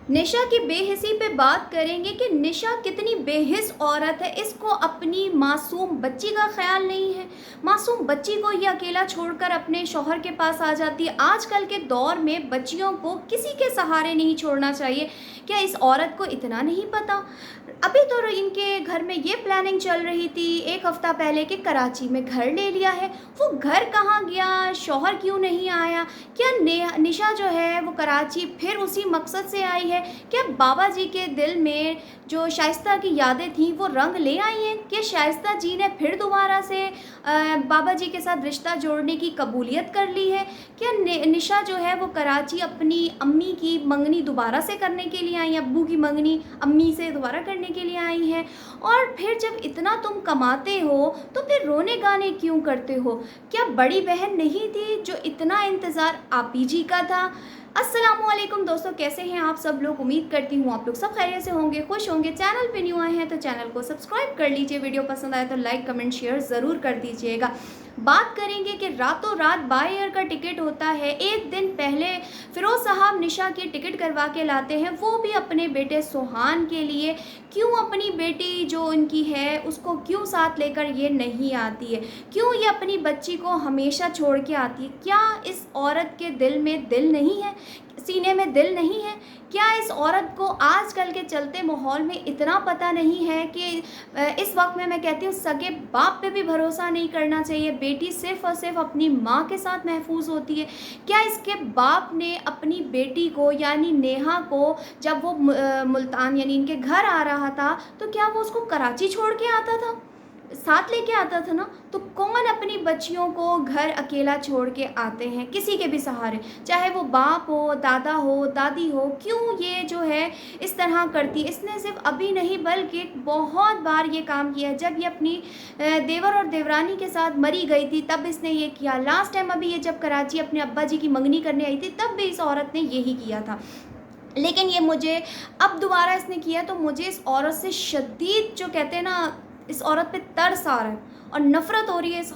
निशा की बेहिसी पे बात करेंगे कि निशा कितनी बेहिस औरत है। इसको अपनी मासूम बच्ची का ख्याल नहीं है। मासूम बच्ची को ये अकेला छोड़कर अपने शौहर के पास आ जाती है। आजकल के दौर में बच्चियों को किसी के सहारे नहीं छोड़ना चाहिए। क्या इस औरत को इतना नहीं पता? अभी तो इनके घर में ये प्लानिंग चल रही थी एक हफ्ता पहले कि कराची में घर ले लिया है। वो घर कहाँ गया? शौहर क्यों नहीं आया? क्या निशा जो है वो कराची फिर उसी मकसद से आई है? क्या बाबा जी के दिल में जो शाइस्ता की यादें थीं वो रंग ले आई हैं? क्या शाइस्ता जी ने फिर दोबारा से बाबा जी के साथ रिश्ता जोड़ने की कबूलियत कर ली है? क्या निशा जो है वो कराची अपनी अम्मी की मंगनी दोबारा से करने के लिए आई, अब्बू की मंगनी अम्मी से दोबारा करने के लिए आई है? और फिर जब इतना तुम कमाते हो तो फिर रोने गाने क्यों करते हो? क्या बड़ी बहन नहीं थी जो इतना इंतज़ार आप ही जी का था? अस्सलामुअलैकुम दोस्तों, कैसे हैं आप सब लोग? उम्मीद करती हूँ आप लोग सब खैरियत से होंगे, खुश होंगे। चैनल पे न्यू आए हैं तो चैनल को सब्सक्राइब कर लीजिए। वीडियो पसंद आए तो लाइक कमेंट शेयर ज़रूर कर दीजिएगा। बात करेंगे कि रातों रात बाय एयर का टिकट होता है। एक दिन पहले फ़िरोज़ साहब निशा की टिकट करवा के लाते हैं, वो भी अपने बेटे सुहान के लिए। क्यों अपनी बेटी जो उनकी है उसको क्यों साथ लेकर ये नहीं आती है? क्यों ये अपनी बच्ची को हमेशा छोड़ के आती है? क्या इस औरत के दिल में दिल नहीं है? सीने में दिल नहीं है? क्या इस औरत को आजकल के चलते माहौल में इतना पता नहीं है कि इस वक्त में मैं कहती हूँ सगे बाप पे भी भरोसा नहीं करना चाहिए। बेटी सिर्फ़ और सिर्फ अपनी माँ के साथ महफूज होती है। क्या इसके बाप ने अपनी बेटी को यानी नेहा को जब वो मुल्तान यानी इनके घर आ रहा था तो क्या वो उसको कराची छोड़ के आता था? साथ लेके आता था ना? तो कौन अपनी बच्चियों को घर अकेला छोड़ के आते हैं किसी के भी सहारे, चाहे वो बाप हो, दादा हो, दादी हो? क्यों ये जो है इस तरह करती? इसने सिर्फ अभी नहीं बल्कि बहुत बार ये काम किया। जब ये अपनी देवर और देवरानी के साथ मरी गई थी तब इसने ये किया। लास्ट टाइम अभी ये जब कराची अपने अब्बा जी की मंगनी करने आई थी तब भी इस औरत ने यही किया था। लेकिन ये मुझे अब दोबारा इसने किया तो मुझे इस औरत से शदीद जो कहते हैं ना, इस औरत पे तरस आ रहा है और नफ़रत हो रही है इस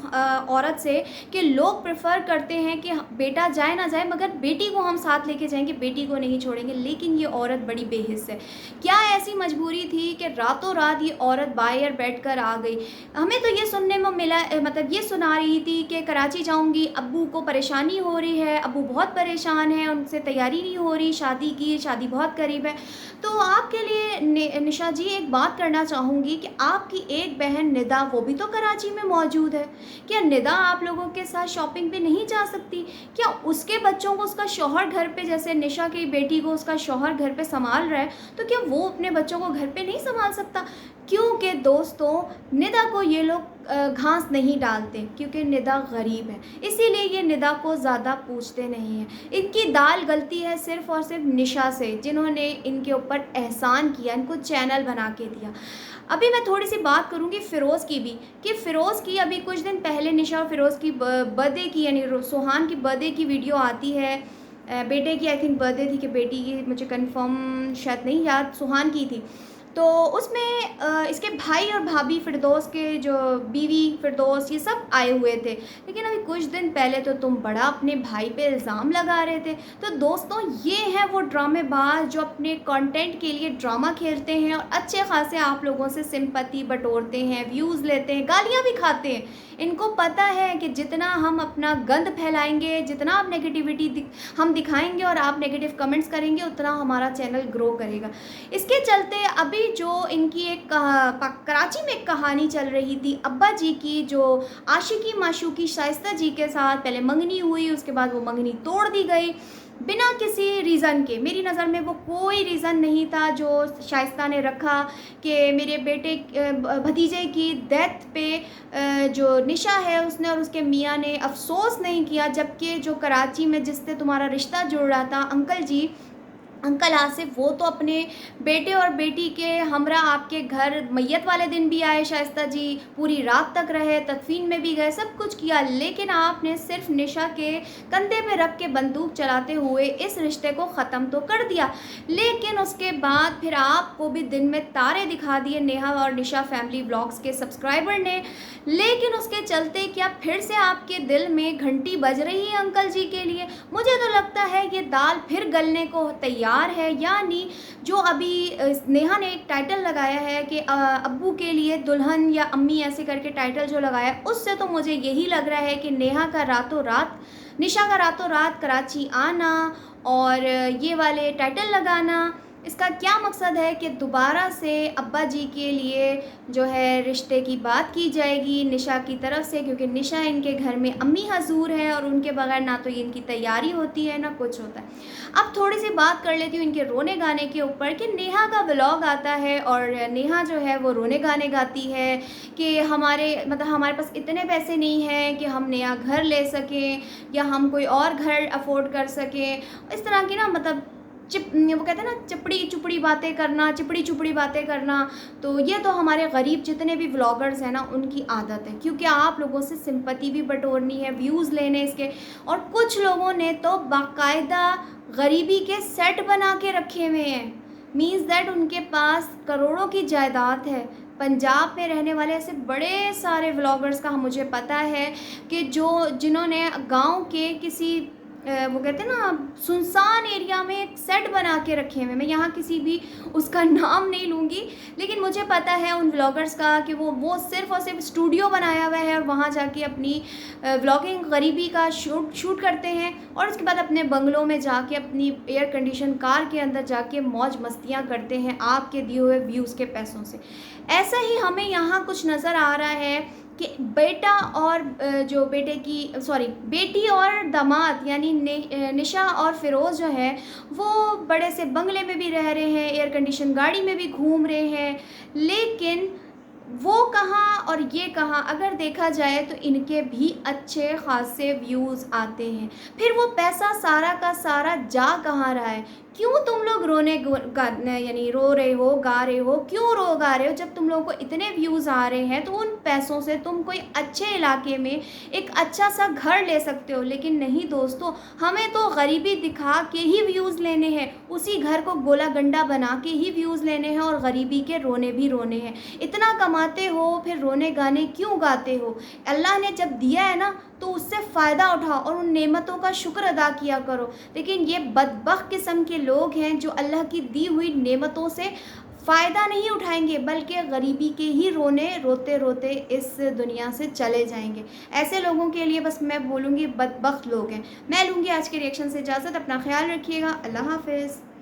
औरत से कि लोग प्रेफर करते हैं कि बेटा जाए ना जाए मगर बेटी को हम साथ लेके जाएंगे, बेटी को नहीं छोड़ेंगे। लेकिन ये औरत बड़ी बेहिस है। क्या ऐसी मजबूरी थी कि रातों रात ये औरत बाय एयर बैठ कर आ गई? हमें तो ये सुनने में मिला, मतलब ये सुना रही थी कि कराची जाऊंगी, अब्बू को परेशानी हो रही है, अब्बू बहुत परेशान है, उनसे तैयारी नहीं हो रही शादी की, शादी बहुत करीब है। तो आपके लिए निशा जी एक बात करना चाहूँगी कि आपकी एक बहन निदा वो भी तो कराची में मौजूद है। क्या निदा आप लोगों के साथ शॉपिंग पे नहीं जा सकती? क्या उसके बच्चों को उसका शौहर घर पे, जैसे निशा की बेटी को उसका शौहर घर पे संभाल रहा है, तो क्या वो अपने बच्चों को घर पे नहीं संभाल सकता? क्योंकि दोस्तों निदा को ये लोग घास नहीं डालते क्योंकि निदा गरीब है, इसीलिए ये निदा को ज़्यादा पूछते नहीं हैं। इनकी दाल गलती है सिर्फ़ और सिर्फ निशा से, जिन्होंने इनके ऊपर एहसान किया, इनको चैनल बना के दिया। अभी मैं थोड़ी सी बात करूँगी फ़िरोज़ की भी, कि फ़िरोज़ की अभी कुछ दिन पहले निशा और फ़िरोज़ की बर्थडे की यानी सुहान की बर्थडे की वीडियो आती है। बेटे की आई थिंक बर्थडे थी कि बेटी की, मुझे कंफर्म शायद नहीं याद, सुहान की थी। तो उसमें इसके भाई और भाभी फ़िरदौस के जो बीवी फ़िरदौस ये सब आए हुए थे। लेकिन अभी कुछ दिन पहले तो तुम बड़ा अपने भाई पे इल्ज़ाम लगा रहे थे। तो दोस्तों ये हैं वो ड्रामेबाज जो अपने कंटेंट के लिए ड्रामा खेलते हैं और अच्छे खासे आप लोगों से सिंपैथी बटोरते हैं, व्यूज़ लेते हैं, गालियाँ भी खाते हैं। इनको पता है कि जितना हम अपना गंद फैलाएंगे, जितना आप नेगेटिविटी हम दिखाएंगे और आप नेगेटिव कमेंट्स करेंगे, उतना हमारा चैनल ग्रो करेगा। इसके चलते अभी जो इनकी एक कराची में एक कहानी चल रही थी अब्बा जी की, जो आशिकी माशूकी शाइस्ता जी के साथ पहले मंगनी हुई, उसके बाद वो मंगनी तोड़ दी गई बिना किसी रीज़न के। मेरी नज़र में वो कोई रीज़न नहीं था जो शाइस्ता ने रखा कि मेरे बेटे भतीजे की डेथ पे जो निशा है उसने और उसके मियाँ ने अफसोस नहीं किया, जबकि जो कराची में जिससे तुम्हारा रिश्ता जुड़ रहा था अंकल आसिफ, वो तो अपने बेटे और बेटी के हमरा आपके घर मैयत वाले दिन भी आए, शाइस्ता जी पूरी रात तक रहे, तदफीन में भी गए, सब कुछ किया। लेकिन आपने सिर्फ निशा के कंधे पे रख के बंदूक चलाते हुए इस रिश्ते को ख़त्म तो कर दिया। लेकिन उसके बाद फिर आपको भी दिन में तारे दिखा दिए नेहा और निशा फैमिली व्लॉग्स के सब्सक्राइबर ने। लेकिन उसके चलते क्या फिर से आपके दिल में घंटी बज रही है अंकल जी के लिए? मुझे तो लगता है ये दाल फिर गलने को तैयार तैयार है या नहीं। जो अभी नेहा ने एक टाइटल लगाया है कि अब्बू के लिए दुल्हन या अम्मी ऐसे करके टाइटल जो लगाया है, उससे तो मुझे यही लग रहा है कि निशा का रातों रात कराची आना और ये वाले टाइटल लगाना, इसका क्या मकसद है कि दोबारा से अब्बा जी के लिए जो है रिश्ते की बात की जाएगी निशा की तरफ से, क्योंकि निशा इनके घर में अम्मी हजूर है और उनके बगैर ना तो इनकी तैयारी होती है ना कुछ होता है। अब थोड़ी सी बात कर लेती हूँ इनके रोने गाने के ऊपर कि नेहा का व्लॉग आता है और नेहा जो है वो रोने गाने गाती है कि हमारे पास इतने पैसे नहीं हैं कि हम नया घर ले सकें या हम कोई और घर अफोर्ड कर सकें। इस तरह की ना वो कहते हैं ना चिपड़ी चुपड़ी बातें करना। तो ये तो हमारे गरीब जितने भी व्लॉगर्स हैं ना उनकी आदत है, क्योंकि आप लोगों से सिंपैथी भी बटोरनी है, व्यूज़ लेने इसके। और कुछ लोगों ने तो बाकायदा गरीबी के सेट बना के रखे हुए हैं, मीन्स दैट उनके पास करोड़ों की जायदाद है। पंजाब में रहने वाले ऐसे बड़े सारे व्लॉगर्स का मुझे पता है कि जिन्होंने गांव के किसी वो कहते हैं ना सुनसान एरिया में एक सेट बना के रखे हुए। मैं यहाँ किसी भी उसका नाम नहीं लूँगी, लेकिन मुझे पता है उन व्लॉगर्स का कि वो सिर्फ़ और सिर्फ स्टूडियो बनाया हुआ है और वहाँ जाके अपनी व्लॉगिंग गरीबी का शूट करते हैं और उसके बाद अपने बंगलों में जाके अपनी एयर कंडीशन कार के अंदर जाके मौज मस्तियाँ करते हैं आपके दिए हुए व्यूज़ के पैसों से। ऐसा ही हमें यहाँ कुछ नज़र आ रहा है कि बेटी और दामाद यानी निशा और फिरोज़ जो है वो बड़े से बंगले में भी रह रहे हैं, एयर कंडीशन गाड़ी में भी घूम रहे हैं, लेकिन वो कहाँ और ये कहाँ अगर देखा जाए तो इनके भी अच्छे खासे व्यूज़ आते हैं। फिर वो पैसा सारा का सारा जा कहाँ रहा है? क्यों तुम लोग यानी रो रहे हो, गा रहे हो, क्यों गा रहे हो? जब तुम लोगों को इतने व्यूज़ आ रहे हैं तो उन पैसों से तुम कोई अच्छे इलाके में एक अच्छा सा घर ले सकते हो। लेकिन नहीं दोस्तों, हमें तो गरीबी दिखा के ही व्यूज़ लेने हैं, उसी घर को गोला गंडा बना के ही व्यूज़ लेने हैं और गरीबी के रोने भी रोने हैं। इतना कमाते हो फिर रोने गाने क्यों गाते हो? अल्लाह ने जब दिया है ना तो उससे फ़ायदा उठाओ और उन नेमतों का शुक्र अदा किया करो। लेकिन ये बदबख्त किस्म के लोग हैं जो अल्लाह की दी हुई नेमतों से फ़ायदा नहीं उठाएंगे, बल्कि गरीबी के ही रोते रोते इस दुनिया से चले जाएंगे। ऐसे लोगों के लिए बस मैं बोलूँगी बदबख्त लोग हैं। मैं लूँगी आज के रिएक्शन से इजाज़त। अपना ख्याल रखिएगा। अल्लाह हाफ़िज़।